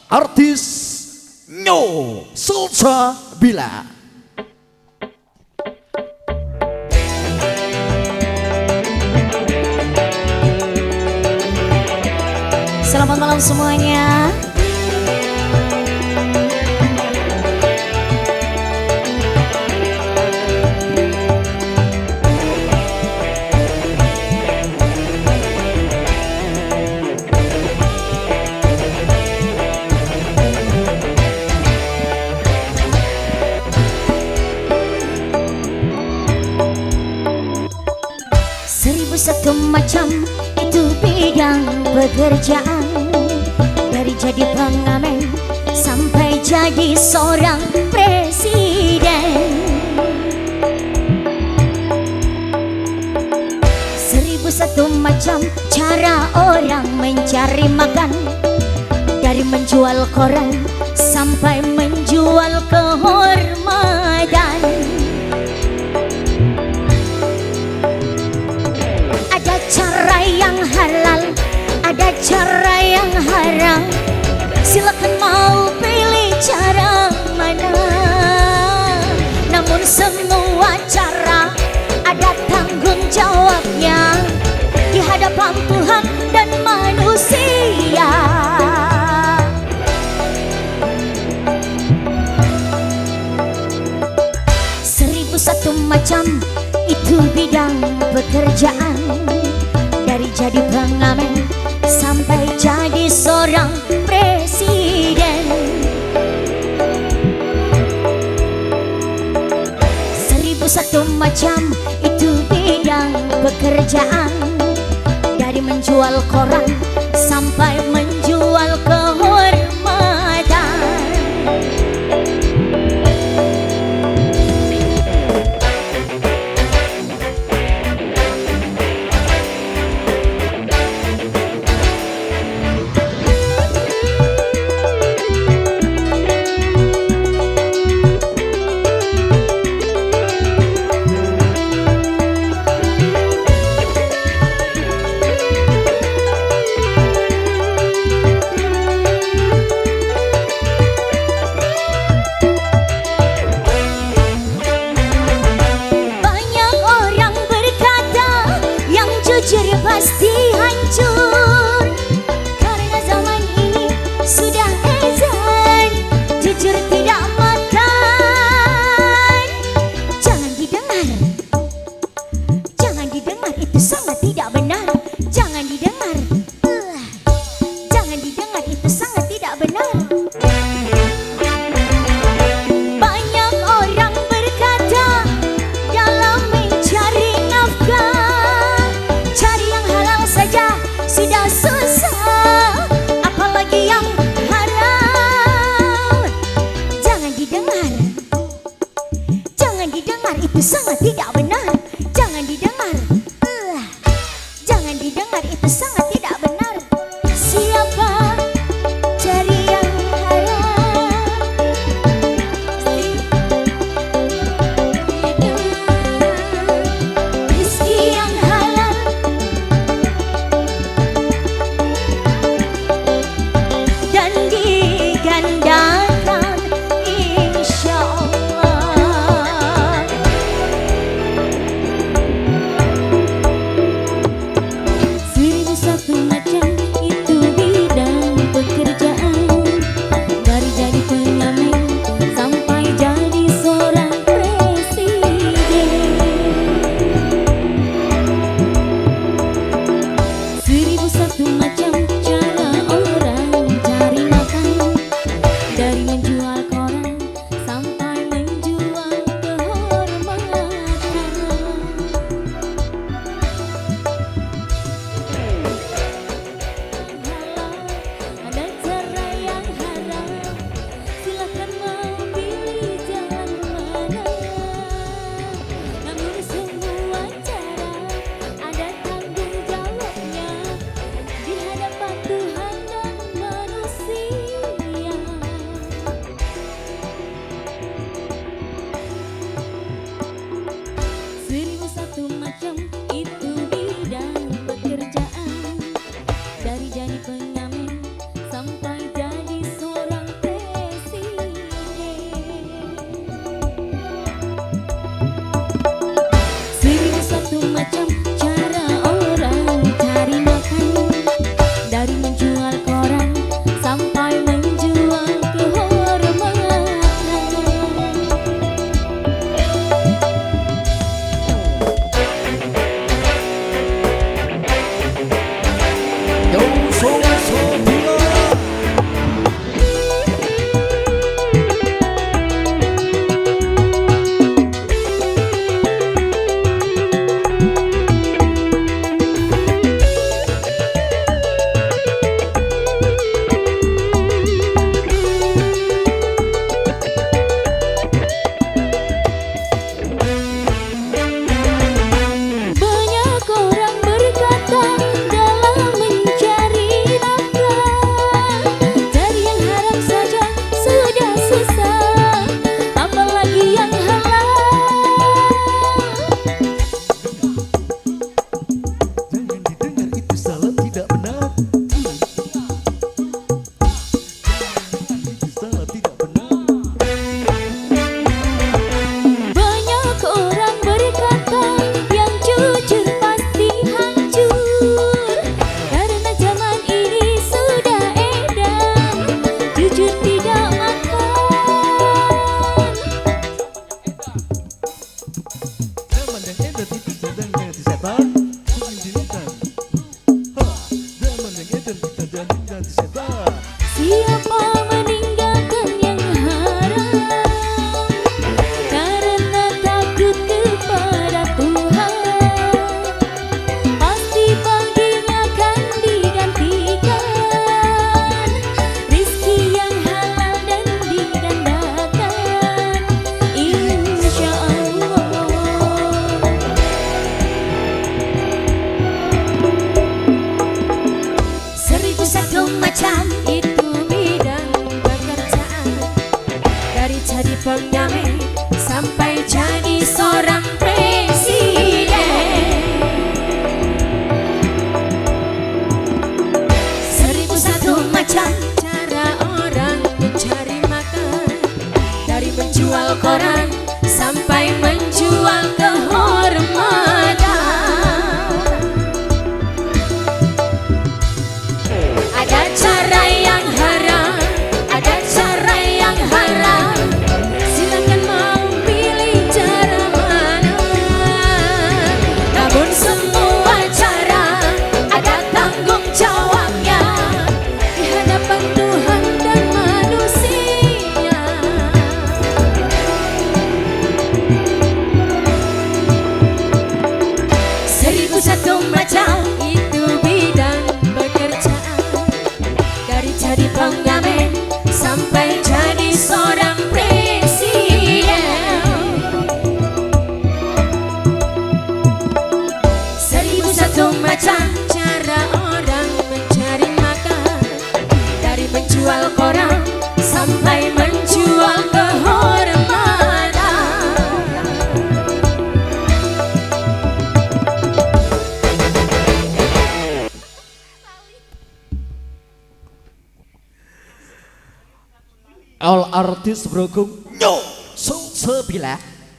artis Nyo Salsabila. Selamat malam semuanya. Satu macam itu bidang pekerjaan, dari jadi pengamen sampai jadi seorang presiden. 1001 macam cara orang mencari makan, dari menjual koran sampai menjual kehormatan. Cara yang halal, ada cara yang haram. Silakan mau pilih cara mana. Namun semua cara ada tanggung jawabnya di hadapan Tuhan dan manusia. Satu macam itu bidang pekerjaan, dari jadi pengamen sampai jadi seorang presiden. 1001 macam itu bidang pekerjaan, dari menjual koran sampai menjual kehormatan. Pasti hancur karena zaman ini sudah edan, jujur tidak makan. Jangan didengar, jangan didengar, itu sangat tidak benar. Jangan didengar, jangan didengar, itu sangat tidak benar. Banyak orang berkata dalam mencari nafkah, sudah susah, apalagi yang haram. Jangan didengar, jangan didengar, itu sangat tidak benar. Jangan didengar, jangan didengar, itu sangat tidak benar. Siapa koran sampai menjual kehormatan. Yo Salsabila. Banyak orang berkata dalam mencari nafkah, dari yang haram saja sudah susah, apalagi yang halal. Jangan didengar, itu salah, tidak benar. Itu salah, tidak benar. Banyak orang berkata yang jujur pasti hancur, karena zaman ini sudah edan jujur tidak makan. Zaman yang edan itu sedang ganti setan. Jangan didengar. Ha, zaman yang edan kita jangan ganti setan. Siapa meninggalkan yang haram karena takut kepada Tuhan, pasti baginya akan digantikan rizki yang halal dan digandakan, insya Allah. Seribu satu macam itu bidang pekerjaan, dari jadi pengamen sampai jadi seorang presiden. Seribu satu macam cara orang mencari makan, dari menjual koran sampai menjual kehormatan. Ada cara yang haram, ada cara yang halal. Silakan mau pilih cara mana. Namun semua cara ada tanggung jawabnya di hadapan Tuhan dan manusia. Seribu satu macam itu bidang pekerjaan, dari jadi pengamen sampai jadi seorang presiden. Seribu satu macam cara orang mencari makan, dari menjual koran sampai menjual kehormatan. All artis berhukum Yo Salsabila.